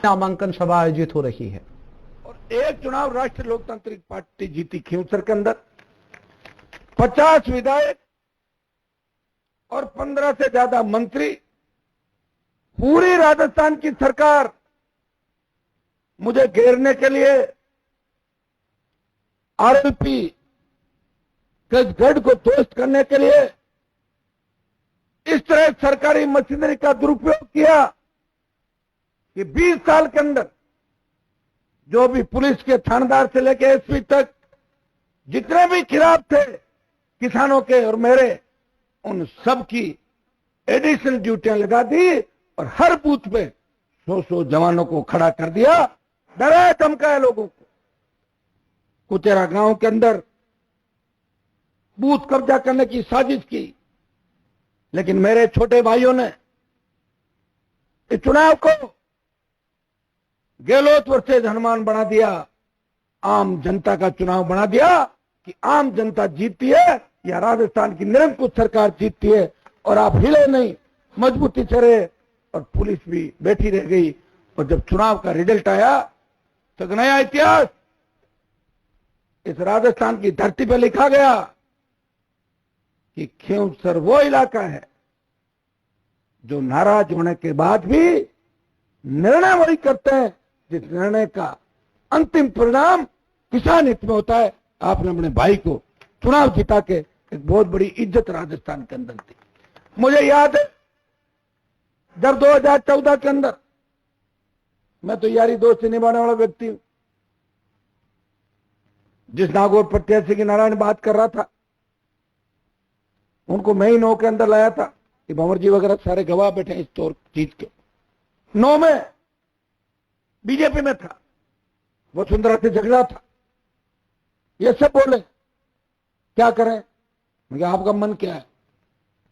नामांकन सभा आयोजित हो रही है और एक चुनाव राष्ट्रीय लोकतांत्रिक पार्टी जीती खींवसर के अंदर 50 विधायक और 15 से ज्यादा मंत्री, पूरी राजस्थान की सरकार मुझे घेरने के लिए आरएलपी के गढ़ को ध्वस्त करने के लिए इस तरह सरकारी मशीनरी का दुरुपयोग किया कि 20 साल के अंदर जो भी पुलिस के थानेदार से लेकर एसपी तक जितने भी खिलाफ थे किसानों के और मेरे, उन सब की एडिशनल ड्यूटियां लगा दी और हर बूथ पे 100 जवानों को खड़ा कर दिया, डराया धमकाया लोगों को। कुचेरा गांव के अंदर बूथ कब्जा करने की साजिश की, लेकिन मेरे छोटे भाइयों ने इस चुनाव को गहलोत वर्सेज हनुमान बना दिया, आम जनता का चुनाव बना दिया कि आम जनता जीतती है या राजस्थान की निरंकुश सरकार जीतती है, और आप हिले नहीं, मजबूती से रहे, और पुलिस भी बैठी रह गई। और जब चुनाव का रिजल्ट आया तो नया इतिहास इस राजस्थान की धरती पर लिखा गया कि खींवसर वो इलाका है जो नाराज होने के बाद भी निर्णय वही करते हैं जिस निर्णय का अंतिम परिणाम किसान हित में होता है। आपने अपने भाई को चुनाव जिता के एक बहुत बड़ी इज्जत राजस्थान के अंदर दी। मुझे याद है जब 2014 के अंदर, मैं तो यारी दोस्ती निभाने वाला व्यक्ति हूं, जिस नागौर प्रत्याशी की नारायण बात कर रहा था उनको मैं ही 9 के अंदर लाया था कि भंवर जी वगैरह सारे गवाह बैठे इस तौर चीज के। 9 में बीजेपी में था, वसुंधरा से झगड़ा था, ये सब बोले क्या करें। मैं आपका मन क्या है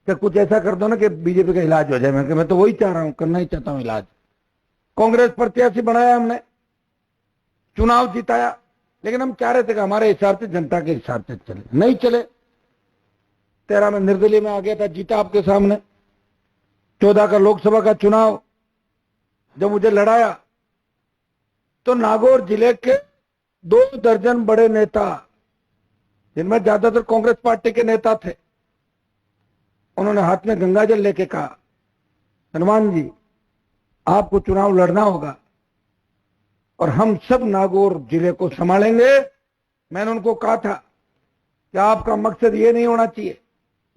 कि कुछ ऐसा कर दो ना कि बीजेपी का इलाज हो जाए। मैं तो वही चाह रहा हूं, करना ही चाहता हूं इलाज। कांग्रेस प्रत्याशी बनाया हमने, चुनाव जिताया, लेकिन हम चाह रहे थे कि हमारे हिसाब से, जनता के हिसाब से चले, नहीं चले। 13 में निर्दलीय में आ गया था, जीता आपके सामने। 14 का लोकसभा का चुनाव जब मुझे लड़ाया तो नागौर जिले के 2 दर्जन बड़े नेता, जिनमें ज्यादातर कांग्रेस पार्टी के नेता थे, उन्होंने हाथ में गंगाजल लेके कहा, हनुमान जी आपको चुनाव लड़ना होगा और हम सब नागौर जिले को संभालेंगे। मैंने उनको कहा था कि आपका मकसद ये नहीं होना चाहिए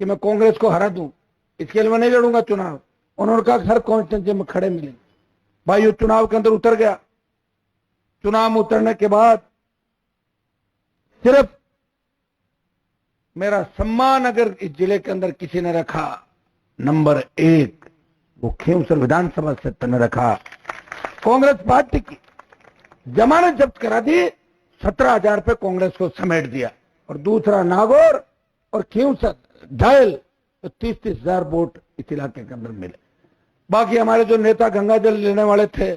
कि मैं कांग्रेस को हरा दूं, इसके लिए मैं नहीं लड़ूंगा चुनाव। उन्होंने कहा हर कॉन्स्टिट्यूंसी में खड़े मिलेंगे। भाई चुनाव के अंदर उतर गया। चुनाव में उतरने के बाद सिर्फ मेरा सम्मान अगर इस जिले के अंदर किसी ने रखा, नंबर 1 वो खींवसर विधानसभा क्षेत्र ने रखा। कांग्रेस पार्टी की जमानत जब्त करा दी, 17,000 पे कांग्रेस को समेट दिया, और दूसरा नागौर और खींवसर घायल, तो 30,000 वोट इस इलाके के अंदर मिले। बाकी हमारे जो नेता गंगाजल लेने वाले थे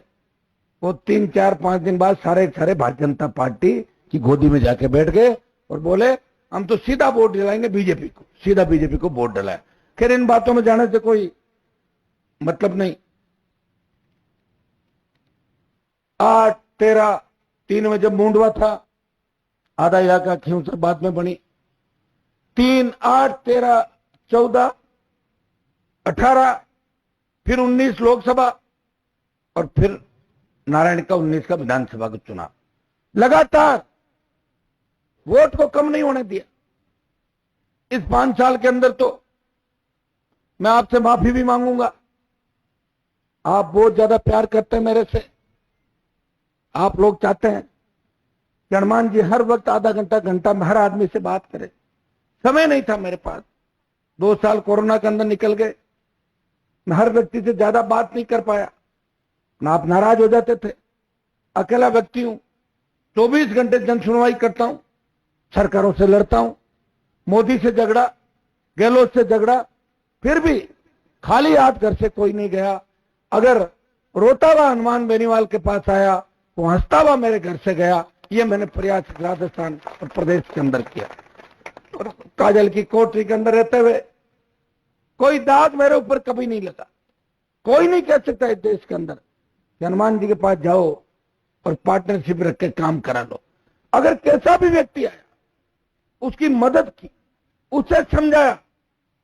वो 3, 4, 5 दिन बाद सारे भारतीय जनता पार्टी की गोदी में जाके बैठ गए और बोले हम तो सीधा वोट दिलाएंगे बीजेपी को, सीधा बीजेपी को वोट दिलाया। खैर इन बातों में जाने से कोई मतलब नहीं। 8, 13, 3 में जब मुंडवा था, आधा इलाका खींवसर बाद में बनी। 3, 8, 13, 14, 18, फिर 19 लोकसभा और फिर नारायण का 19 का विधानसभा का चुनाव। लगातार वोट को कम नहीं होने दिया। इस 5 साल के अंदर तो मैं आपसे माफी भी मांगूंगा। आप बहुत ज्यादा प्यार करते हैं मेरे से। आप लोग चाहते हैं कि हनुमान जी हर वक्त आधा घंटा में हर आदमी से बात करें। समय नहीं था मेरे पास। 2 साल कोरोना के अंदर निकल गए। मैं हर व्यक्ति से ज्यादा बात नहीं कर पाया, ना आप नाराज हो जाते थे। अकेला व्यक्ति हूं, 24 घंटे जन सुनवाई करता हूं, सरकारों से लड़ता हूं, मोदी से झगड़ा, गहलोत से झगड़ा, फिर भी खाली हाथ घर से कोई नहीं गया। अगर रोता हुआ हनुमान बेनीवाल के पास आया, वो हंसता हुआ मेरे घर से गया। ये मैंने प्रयास राजस्थान और प्रदेश के अंदर किया। और काजल की कोठरी के अंदर रहते हुए कोई दाग मेरे ऊपर कभी नहीं लगा। कोई नहीं कह सकता इस देश के अंदर कि हनुमान जी के पास जाओ और पार्टनरशिप रख के काम करा लो। अगर कैसा भी व्यक्ति आया, उसकी मदद की, उसे समझाया।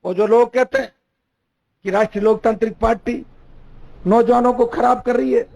वो जो लोग कहते हैं कि राष्ट्रीय लोकतांत्रिक पार्टी नौजवानों को खराब कर रही है,